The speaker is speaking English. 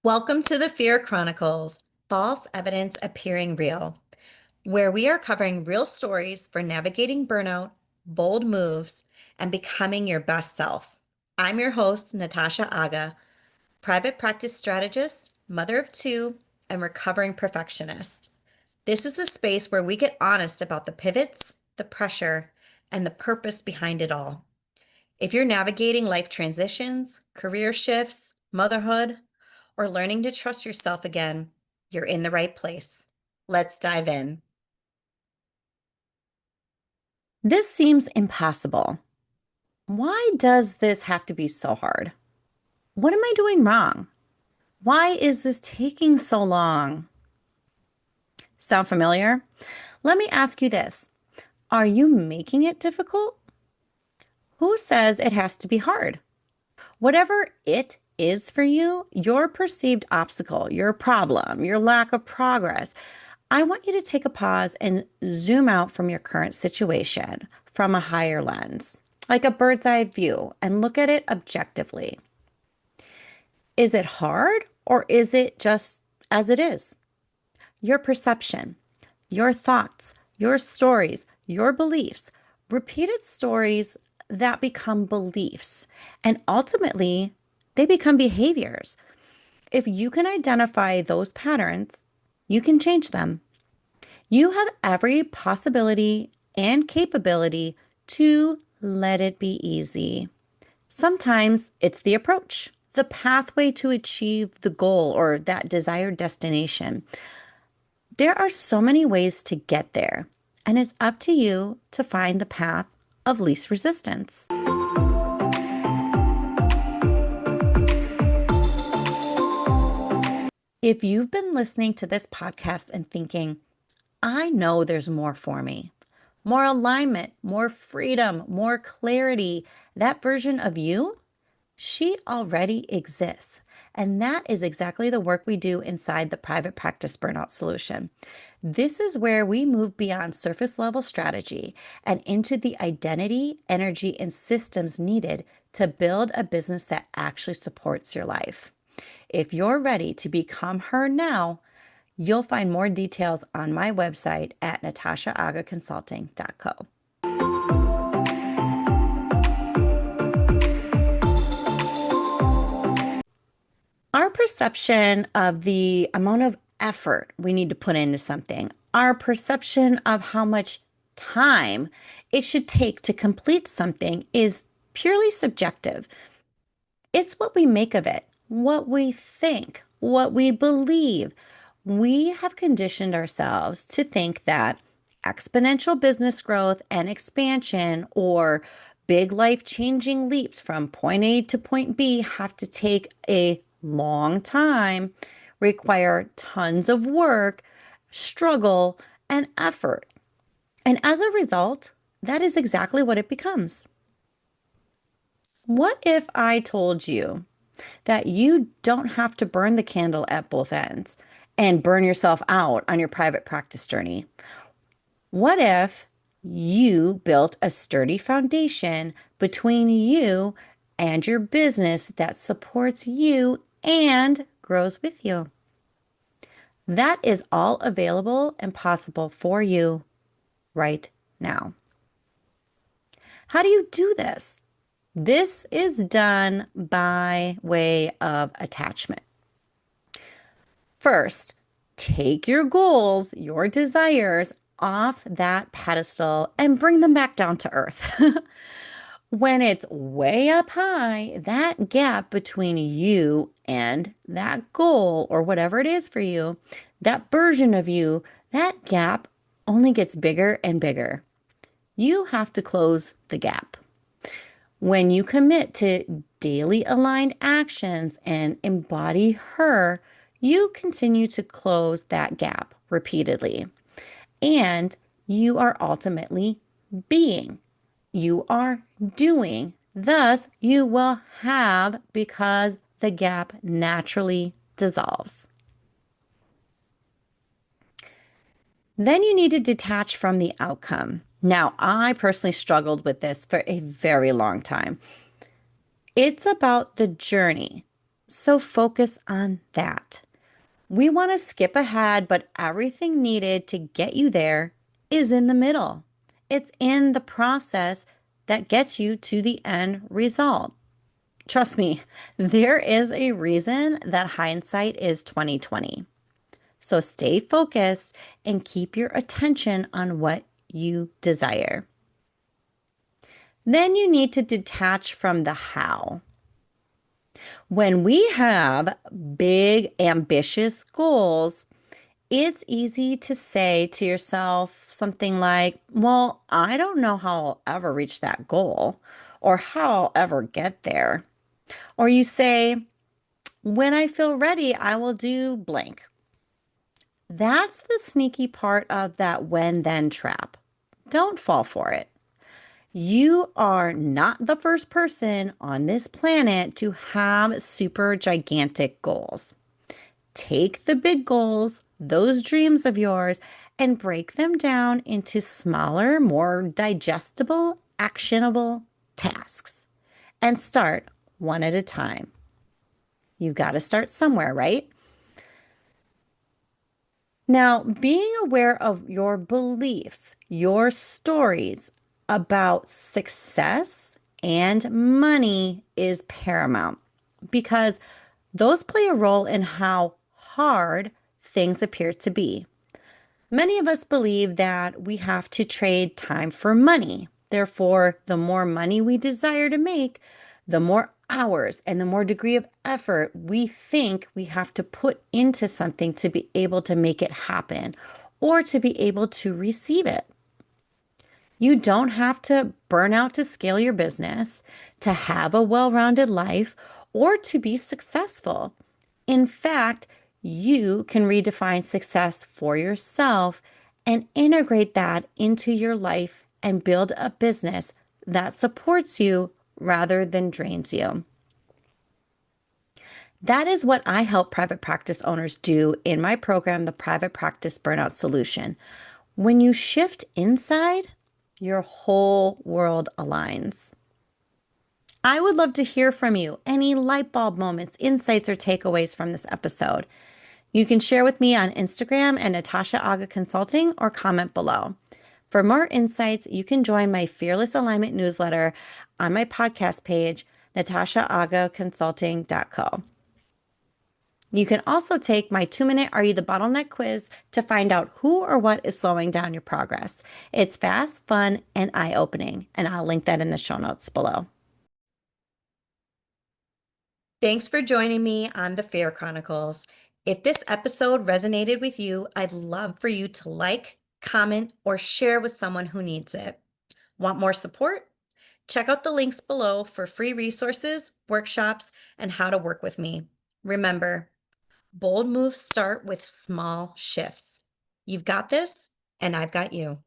Welcome to the F.E.A.R Chronicles, False Evidence Appearing Real, where we are covering real stories for navigating burnout, bold moves, and becoming your best self. I'm your host, Natasha Aga, private practice strategist, mother of two, and recovering perfectionist. This is the space where we get honest about the pivots, the pressure, and the purpose behind it all. If you're navigating life transitions, career shifts, motherhood, or learning to trust yourself again, you're in the right place. Let's dive in. This seems impossible. Why does this have to be so hard? What am I doing wrong? Why is this taking so long? Sound familiar? Let me ask you this. Are you making it difficult? Who says it has to be hard? Whatever it is for you, your perceived obstacle, your problem, your lack of progress, I want you to take a pause and zoom out from your current situation from a higher lens, like a bird's eye view, and look at it objectively. Is it hard or is it just as it is? Your perception, your thoughts, your stories, your beliefs, repeated stories that become beliefs, and ultimately they become behaviors. If you can identify those patterns, you can change them. You have every possibility and capability to let it be easy. Sometimes it's the approach, the pathway to achieve the goal or that desired destination. There are so many ways to get there, and it's up to you to find the path of least resistance. If you've been listening to this podcast and thinking, I know there's more for me, more alignment, more freedom, more clarity, that version of you, she already exists. And that is exactly the work we do inside the Private Practice Burnout Solution. This is where we move beyond surface level strategy and into the identity, energy, and systems needed to build a business that actually supports your life. If you're ready to become her now, you'll find more details on my website at natashaagaconsulting.co. Our perception of the amount of effort we need to put into something, our perception of how much time it should take to complete something is purely subjective. It's what we make of it, what we think, what we believe. We have conditioned ourselves to think that exponential business growth and expansion or big life-changing leaps from point A to point B have to take a long time, require tons of work, struggle, and effort. And as a result, that is exactly what it becomes. What if I told you that you don't have to burn the candle at both ends and burn yourself out on your private practice journey? What if you built a sturdy foundation between you and your business that supports you and grows with you? That is all available and possible for you right now. How do you do this? This is done by way of attachment. First, take your goals, your desires off that pedestal and bring them back down to earth. When it's way up high, that gap between you and that goal or whatever it is for you, that version of you, that gap only gets bigger and bigger. You have to close the gap. When you commit to daily aligned actions and embody her, you continue to close that gap repeatedly. And you are ultimately being. You are doing. Thus, you will have because the gap naturally dissolves. Then you need to detach from the outcome. Now, I personally struggled with this for a very long time. It's about the journey. So focus on that. We want to skip ahead, but everything needed to get you there is in the middle. It's in the process that gets you to the end result. Trust me, there is a reason that hindsight is 2020. So stay focused and keep your attention on what you desire. Then you need to detach from the how. When we have big, ambitious goals, it's easy to say to yourself something like, well, I don't know how I'll ever reach that goal or how I'll ever get there. Or you say, when I feel ready, I will do blank. That's the sneaky part of that when then trap. Don't fall for it. You are not the first person on this planet to have super gigantic goals. Take the big goals, those dreams of yours, and break them down into smaller, more digestible, actionable tasks. And start one at a time. You've got to start somewhere, right? Now, being aware of your beliefs, your stories about success and money is paramount because those play a role in how hard things appear to be. Many of us believe that we have to trade time for money. Therefore, the more money we desire to make, the more hours and the more degree of effort we think we have to put into something to be able to make it happen or to be able to receive it. You don't have to burn out to scale your business, to have a well rounded life, or to be successful. In fact, you can redefine success for yourself and integrate that into your life and build a business that supports you rather than drains you. That is what I help private practice owners do in my program, the Private Practice Burnout Solution. When you shift inside, your whole world aligns. I would love to hear from you. Any light bulb moments, insights, or takeaways from this episode. You can share with me on Instagram at Natasha Aga Consulting or comment below. For more insights, you can join my Fearless Alignment newsletter on my podcast page, natashaagaconsulting.co. You can also take my 2-minute Are You the Bottleneck quiz to find out who or what is slowing down your progress. It's fast, fun, and eye-opening, and I'll link that in the show notes below. Thanks for joining me on the F.E.A.R Chronicles. If this episode resonated with you, I'd love for you to like, comment, or share with someone who needs it. Want more support? Check out the links below for free resources, workshops, and how to work with me. Remember, bold moves start with small shifts. You've got this, and I've got you.